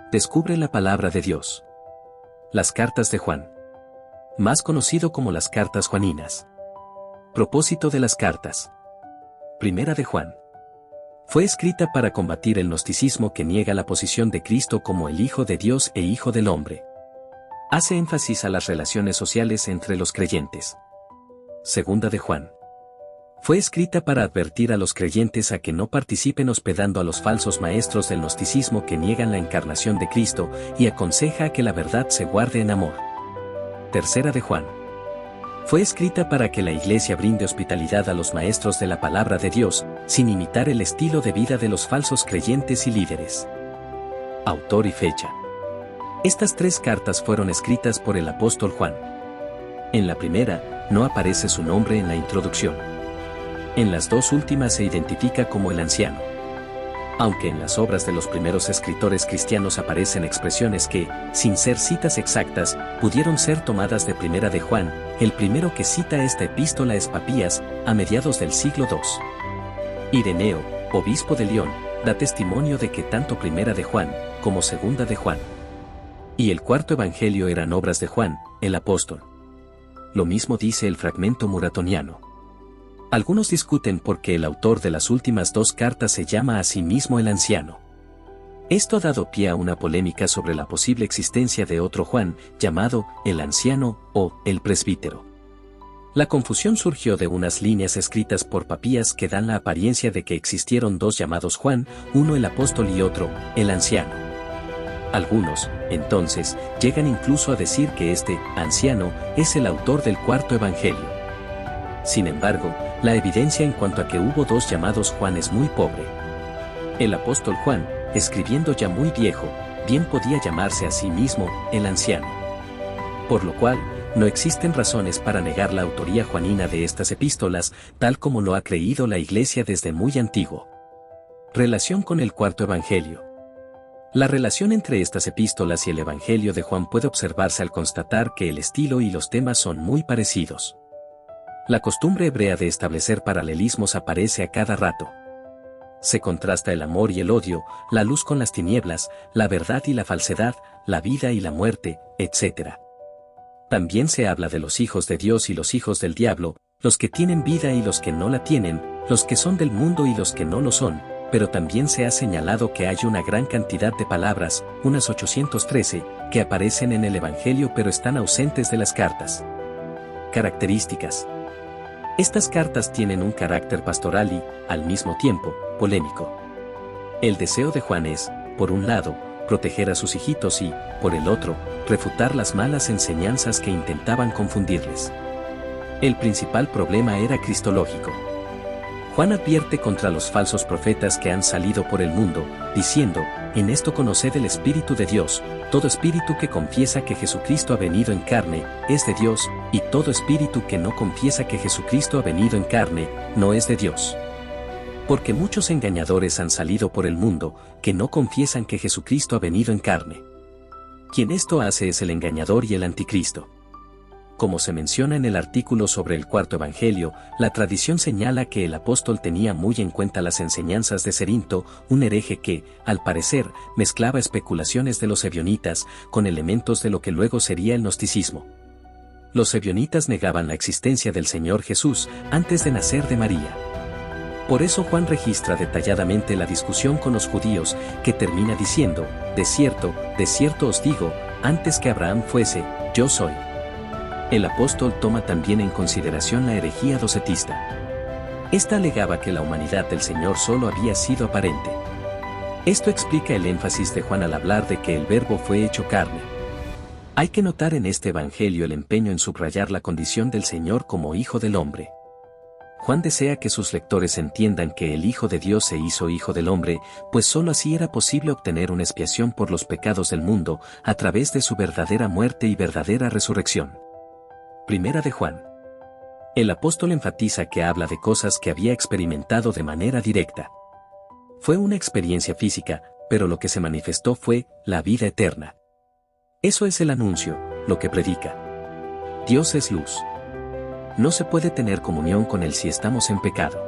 Descubre la palabra de Dios. Las cartas de Juan. Más conocido como las cartas juaninas. Propósito de las cartas. Primera de Juan. Fue escrita para combatir el gnosticismo que niega la posición de Cristo como el Hijo de Dios e Hijo del Hombre. Hace énfasis a las relaciones sociales entre los creyentes. Segunda de Juan. Fue escrita para advertir a los creyentes a que no participen hospedando a los falsos maestros del gnosticismo que niegan la encarnación de Cristo y aconseja a que la verdad se guarde en amor. Tercera de Juan. Fue escrita para que la Iglesia brinde hospitalidad a los maestros de la palabra de Dios, sin imitar el estilo de vida de los falsos creyentes y líderes. Autor y fecha. Estas 3 cartas fueron escritas por el apóstol Juan. En la primera, no aparece su nombre en la introducción. En las 2 últimas se identifica como el anciano. Aunque en las obras de los primeros escritores cristianos aparecen expresiones que, sin ser citas exactas, pudieron ser tomadas de Primera de Juan, el primero que cita esta epístola es Papías, a mediados del siglo II. Ireneo, obispo de León, da testimonio de que tanto Primera de Juan, como Segunda de Juan y el cuarto evangelio eran obras de Juan, el apóstol. Lo mismo dice el fragmento muratoniano. Algunos discuten por qué el autor de las últimas 2 cartas se llama a sí mismo el anciano. Esto ha dado pie a una polémica sobre la posible existencia de otro Juan, llamado el anciano o el presbítero. La confusión surgió de unas líneas escritas por Papías que dan la apariencia de que existieron 2 llamados Juan, uno el apóstol y otro, el anciano. Algunos, entonces, llegan incluso a decir que este anciano es el autor del cuarto evangelio. Sin embargo, la evidencia en cuanto a que hubo 2 llamados Juan es muy pobre. El apóstol Juan, escribiendo ya muy viejo, bien podía llamarse a sí mismo el anciano. Por lo cual, no existen razones para negar la autoría juanina de estas epístolas, tal como lo ha creído la Iglesia desde muy antiguo. Relación con el cuarto evangelio. La relación entre estas epístolas y el evangelio de Juan puede observarse al constatar que el estilo y los temas son muy parecidos. La costumbre hebrea de establecer paralelismos aparece a cada rato. Se contrasta el amor y el odio, la luz con las tinieblas, la verdad y la falsedad, la vida y la muerte, etc. También se habla de los hijos de Dios y los hijos del diablo, los que tienen vida y los que no la tienen, los que son del mundo y los que no lo son, pero también se ha señalado que hay una gran cantidad de palabras, unas 813, que aparecen en el Evangelio pero están ausentes de las cartas. Características. Estas cartas tienen un carácter pastoral y, al mismo tiempo, polémico. El deseo de Juan es, por un lado, proteger a sus hijitos y, por el otro, refutar las malas enseñanzas que intentaban confundirles. El principal problema era cristológico. Juan advierte contra los falsos profetas que han salido por el mundo, diciendo, en esto conoced el Espíritu de Dios, todo espíritu que confiesa que Jesucristo ha venido en carne, es de Dios, y todo espíritu que no confiesa que Jesucristo ha venido en carne, no es de Dios. Porque muchos engañadores han salido por el mundo, que no confiesan que Jesucristo ha venido en carne. Quien esto hace es el engañador y el anticristo. Como se menciona en el artículo sobre el cuarto evangelio, la tradición señala que el apóstol tenía muy en cuenta las enseñanzas de Cerinto, un hereje que, al parecer, mezclaba especulaciones de los ebionitas con elementos de lo que luego sería el gnosticismo. Los ebionitas negaban la existencia del Señor Jesús antes de nacer de María. Por eso Juan registra detalladamente la discusión con los judíos, que termina diciendo, de cierto os digo, antes que Abraham fuese, yo soy. El apóstol toma también en consideración la herejía docetista. Esta alegaba que la humanidad del Señor solo había sido aparente. Esto explica el énfasis de Juan al hablar de que el Verbo fue hecho carne. Hay que notar en este evangelio el empeño en subrayar la condición del Señor como Hijo del Hombre. Juan desea que sus lectores entiendan que el Hijo de Dios se hizo Hijo del Hombre, pues sólo así era posible obtener una expiación por los pecados del mundo, a través de su verdadera muerte y verdadera resurrección. Primera de Juan. El apóstol enfatiza que habla de cosas que había experimentado de manera directa. Fue una experiencia física, pero lo que se manifestó fue la vida eterna. Eso es el anuncio, lo que predica. Dios es luz. No se puede tener comunión con Él si estamos en pecado.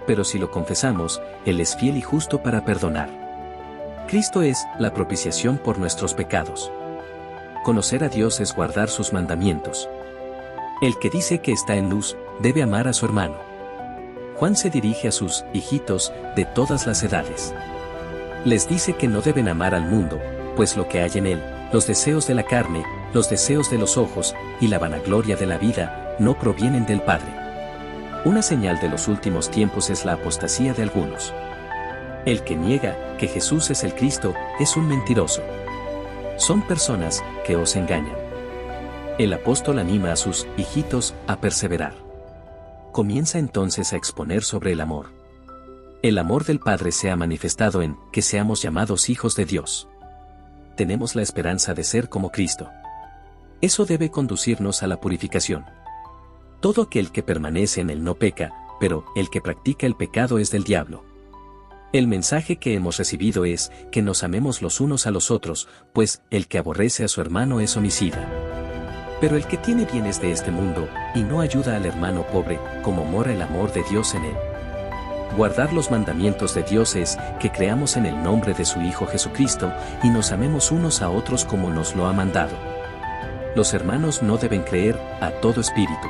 Pero si lo confesamos, Él es fiel y justo para perdonar. Cristo es la propiciación por nuestros pecados. Conocer a Dios es guardar sus mandamientos. El que dice que está en luz, debe amar a su hermano. Juan se dirige a sus hijitos de todas las edades. Les dice que no deben amar al mundo, pues lo que hay en él, los deseos de la carne, los deseos de los ojos y la vanagloria de la vida, no provienen del Padre. Una señal de los últimos tiempos es la apostasía de algunos. El que niega que Jesús es el Cristo es un mentiroso. Son personas que os engañan. El apóstol anima a sus hijitos a perseverar. Comienza entonces a exponer sobre el amor. El amor del Padre se ha manifestado en que seamos llamados hijos de Dios. Tenemos la esperanza de ser como Cristo. Eso debe conducirnos a la purificación. Todo aquel que permanece en él no peca, pero el que practica el pecado es del diablo. El mensaje que hemos recibido es que nos amemos los unos a los otros, pues el que aborrece a su hermano es homicida. Pero el que tiene bienes de este mundo y no ayuda al hermano pobre, ¿cómo mora el amor de Dios en él? Guardar los mandamientos de Dios es que creamos en el nombre de su Hijo Jesucristo y nos amemos unos a otros como nos lo ha mandado. Los hermanos no deben creer a todo espíritu.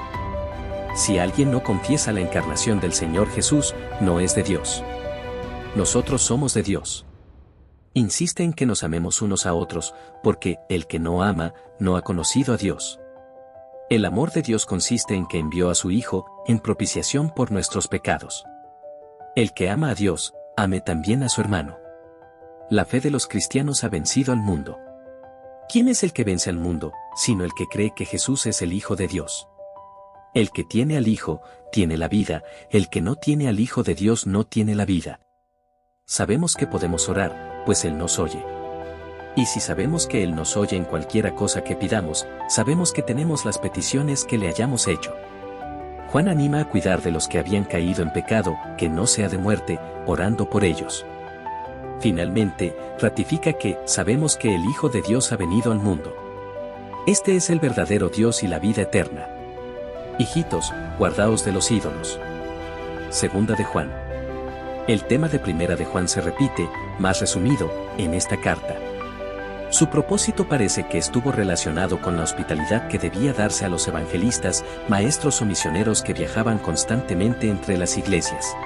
Si alguien no confiesa la encarnación del Señor Jesús, no es de Dios. Nosotros somos de Dios. Insiste en que nos amemos unos a otros, porque el que no ama, no ha conocido a Dios. El amor de Dios consiste en que envió a su Hijo, en propiciación por nuestros pecados. El que ama a Dios, ame también a su hermano. La fe de los cristianos ha vencido al mundo. ¿Quién es el que vence al mundo, sino el que cree que Jesús es el Hijo de Dios? El que tiene al Hijo, tiene la vida, el que no tiene al Hijo de Dios no tiene la vida. Sabemos que podemos orar, pues Él nos oye. Y si sabemos que Él nos oye en cualquiera cosa que pidamos, sabemos que tenemos las peticiones que le hayamos hecho. Juan anima a cuidar de los que habían caído en pecado, que no sea de muerte, orando por ellos. Finalmente, ratifica que sabemos que el Hijo de Dios ha venido al mundo. Este es el verdadero Dios y la vida eterna. Hijitos, guardaos de los ídolos. Segunda de Juan. El tema de Primera de Juan se repite, más resumido, en esta carta. Su propósito parece que estuvo relacionado con la hospitalidad que debía darse a los evangelistas, maestros o misioneros que viajaban constantemente entre las iglesias.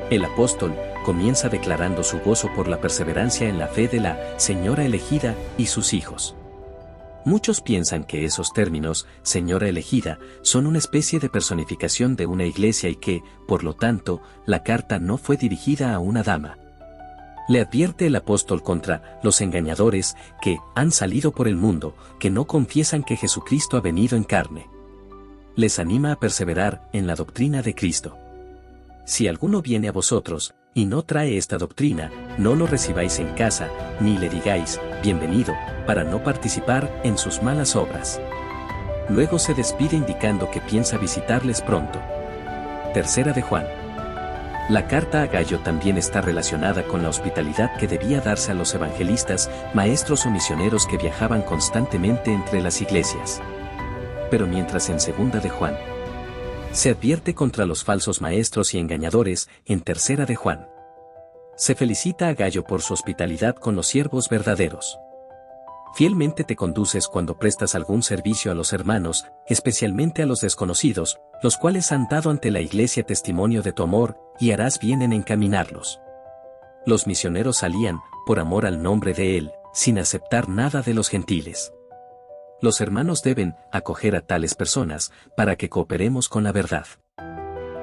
El apóstol comienza declarando su gozo por la perseverancia en la fe de la señora elegida y sus hijos. Muchos piensan que esos términos, señora elegida, son una especie de personificación de una iglesia y que, por lo tanto, la carta no fue dirigida a una dama. Le advierte el apóstol contra los engañadores que han salido por el mundo, que no confiesan que Jesucristo ha venido en carne. Les anima a perseverar en la doctrina de Cristo. Si alguno viene a vosotros y no trae esta doctrina, no lo recibáis en casa, ni le digáis, bienvenido, para no participar en sus malas obras. Luego se despide indicando que piensa visitarles pronto. Tercera de Juan. La carta a Gayo también está relacionada con la hospitalidad que debía darse a los evangelistas, maestros o misioneros que viajaban constantemente entre las iglesias. Pero mientras en Segunda de Juan se advierte contra los falsos maestros y engañadores, en Tercera de Juan se felicita a Gayo por su hospitalidad con los siervos verdaderos. Fielmente te conduces cuando prestas algún servicio a los hermanos, especialmente a los desconocidos, los cuales han dado ante la iglesia testimonio de tu amor, y harás bien en encaminarlos. Los misioneros salían, por amor al nombre de Él, sin aceptar nada de los gentiles. Los hermanos deben acoger a tales personas, para que cooperemos con la verdad.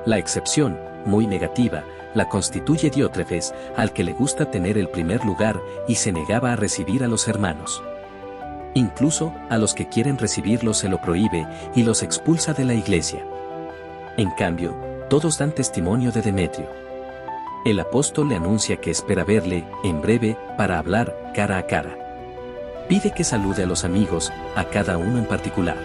La excepción, muy negativa, la constituye Diótrefes, al que le gusta tener el primer lugar, y se negaba a recibir a los hermanos. Incluso, a los que quieren recibirlos se lo prohíbe, y los expulsa de la iglesia. En cambio, todos dan testimonio de Demetrio. El apóstol le anuncia que espera verle, en breve, para hablar, cara a cara. Pide que salude a los amigos, a cada uno en particular.